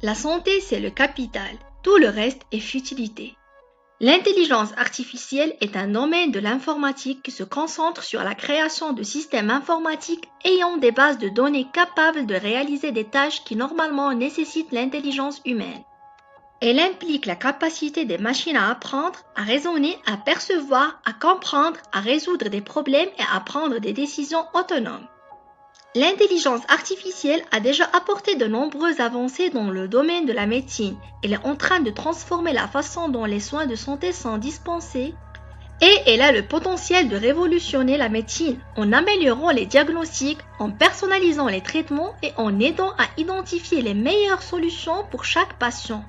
La santé, c'est le capital. Tout le reste est futilité. L'intelligence artificielle est un domaine de l'informatique qui se concentre sur la création de systèmes informatiques ayant des bases de données capables de réaliser des tâches qui normalement nécessitent l'intelligence humaine. Elle implique la capacité des machines à apprendre, à raisonner, à percevoir, à comprendre, à résoudre des problèmes et à prendre des décisions autonomes. L'intelligence artificielle a déjà apporté de nombreuses avancées dans le domaine de la médecine. Elle est en train de transformer la façon dont les soins de santé sont dispensés et elle a le potentiel de révolutionner la médecine en améliorant les diagnostics, en personnalisant les traitements et en aidant à identifier les meilleures solutions pour chaque patient.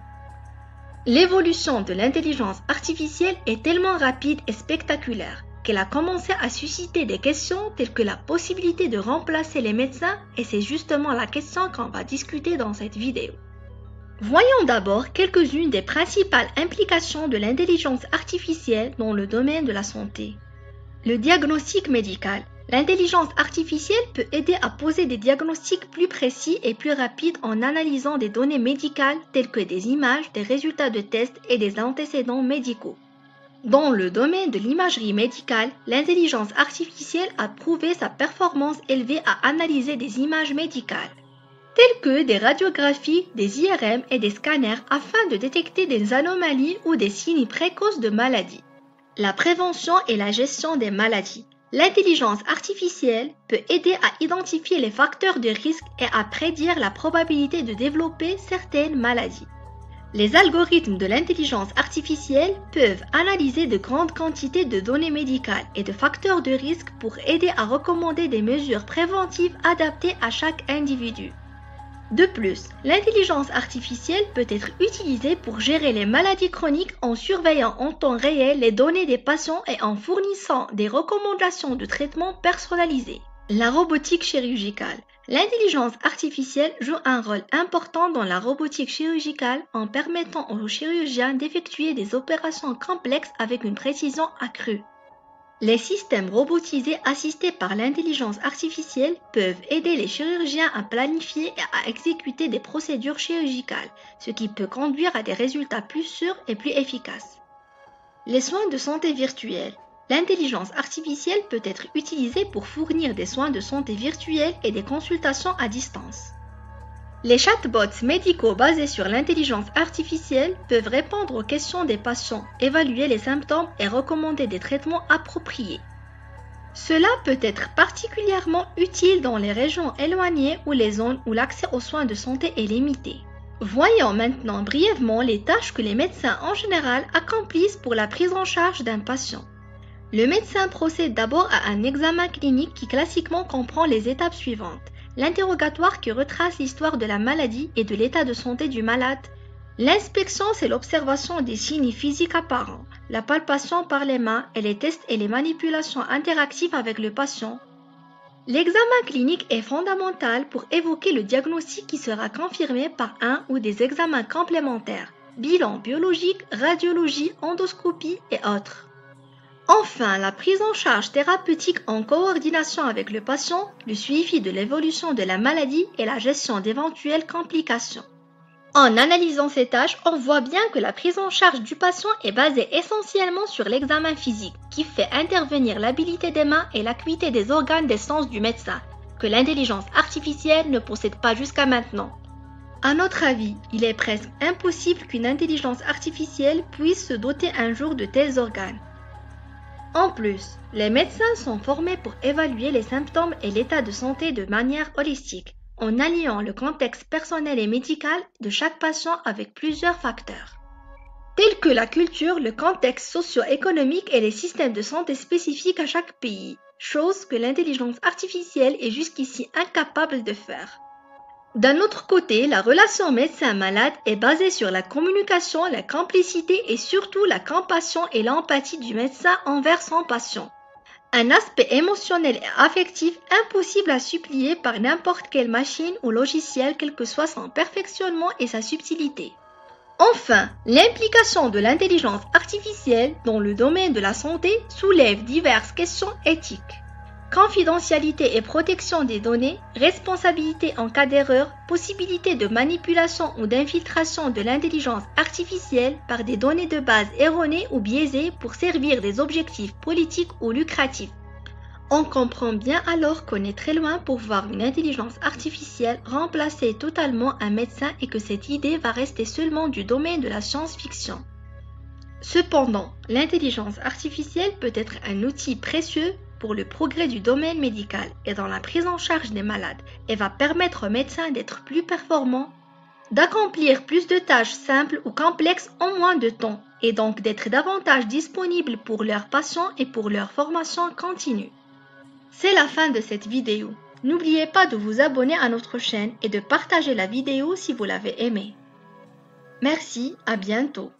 L'évolution de l'intelligence artificielle est tellement rapide et spectaculaire qu'elle a commencé à susciter des questions telles que la possibilité de remplacer les médecins et c'est justement la question qu'on va discuter dans cette vidéo. Voyons d'abord quelques-unes des principales implications de l'intelligence artificielle dans le domaine de la santé. Le diagnostic médical. L'intelligence artificielle peut aider à poser des diagnostics plus précis et plus rapides en analysant des données médicales telles que des images, des résultats de tests et des antécédents médicaux. Dans le domaine de l'imagerie médicale, l'intelligence artificielle a prouvé sa performance élevée à analyser des images médicales, telles que des radiographies, des IRM et des scanners afin de détecter des anomalies ou des signes précoces de maladies. La prévention et la gestion des maladies. L'intelligence artificielle peut aider à identifier les facteurs de risque et à prédire la probabilité de développer certaines maladies. Les algorithmes de l'intelligence artificielle peuvent analyser de grandes quantités de données médicales et de facteurs de risque pour aider à recommander des mesures préventives adaptées à chaque individu. De plus, l'intelligence artificielle peut être utilisée pour gérer les maladies chroniques en surveillant en temps réel les données des patients et en fournissant des recommandations de traitement personnalisées. La robotique chirurgicale. L'intelligence artificielle joue un rôle important dans la robotique chirurgicale en permettant aux chirurgiens d'effectuer des opérations complexes avec une précision accrue. Les systèmes robotisés assistés par l'intelligence artificielle peuvent aider les chirurgiens à planifier et à exécuter des procédures chirurgicales, ce qui peut conduire à des résultats plus sûrs et plus efficaces. Les soins de santé virtuels. L'intelligence artificielle peut être utilisée pour fournir des soins de santé virtuels et des consultations à distance. Les chatbots médicaux basés sur l'intelligence artificielle peuvent répondre aux questions des patients, évaluer les symptômes et recommander des traitements appropriés. Cela peut être particulièrement utile dans les régions éloignées ou les zones où l'accès aux soins de santé est limité. Voyons maintenant brièvement les tâches que les médecins en général accomplissent pour la prise en charge d'un patient. Le médecin procède d'abord à un examen clinique qui classiquement comprend les étapes suivantes. L'interrogatoire qui retrace l'histoire de la maladie et de l'état de santé du malade. L'inspection, c'est l'observation des signes physiques apparents, la palpation par les mains et les tests et les manipulations interactives avec le patient. L'examen clinique est fondamental pour évoquer le diagnostic qui sera confirmé par un ou des examens complémentaires, bilan biologique, radiologie, endoscopie et autres. Enfin, la prise en charge thérapeutique en coordination avec le patient, le suivi de l'évolution de la maladie et la gestion d'éventuelles complications. En analysant ces tâches, on voit bien que la prise en charge du patient est basée essentiellement sur l'examen physique, qui fait intervenir l'habileté des mains et l'acuité des organes des sens du médecin, que l'intelligence artificielle ne possède pas jusqu'à maintenant. À notre avis, il est presque impossible qu'une intelligence artificielle puisse se doter un jour de tels organes. En plus, les médecins sont formés pour évaluer les symptômes et l'état de santé de manière holistique, en alliant le contexte personnel et médical de chaque patient avec plusieurs facteurs, tels que la culture, le contexte socio-économique et les systèmes de santé spécifiques à chaque pays, chose que l'intelligence artificielle est jusqu'ici incapable de faire. D'un autre côté, la relation médecin-malade est basée sur la communication, la complicité et surtout la compassion et l'empathie du médecin envers son patient. Un aspect émotionnel et affectif impossible à supplier par n'importe quelle machine ou logiciel quel que soit son perfectionnement et sa subtilité. Enfin, l'implication de l'intelligence artificielle dans le domaine de la santé soulève diverses questions éthiques. Confidentialité et protection des données, responsabilité en cas d'erreur, possibilité de manipulation ou d'infiltration de l'intelligence artificielle par des données de base erronées ou biaisées pour servir des objectifs politiques ou lucratifs. On comprend bien alors qu'on est très loin pour voir une intelligence artificielle remplacer totalement un médecin et que cette idée va rester seulement du domaine de la science-fiction. Cependant, l'intelligence artificielle peut être un outil précieux pour le progrès du domaine médical et dans la prise en charge des malades et va permettre aux médecins d'être plus performants, d'accomplir plus de tâches simples ou complexes en moins de temps et donc d'être davantage disponibles pour leurs patients et pour leur formation continue. C'est la fin de cette vidéo. N'oubliez pas de vous abonner à notre chaîne et de partager la vidéo si vous l'avez aimée. Merci, à bientôt.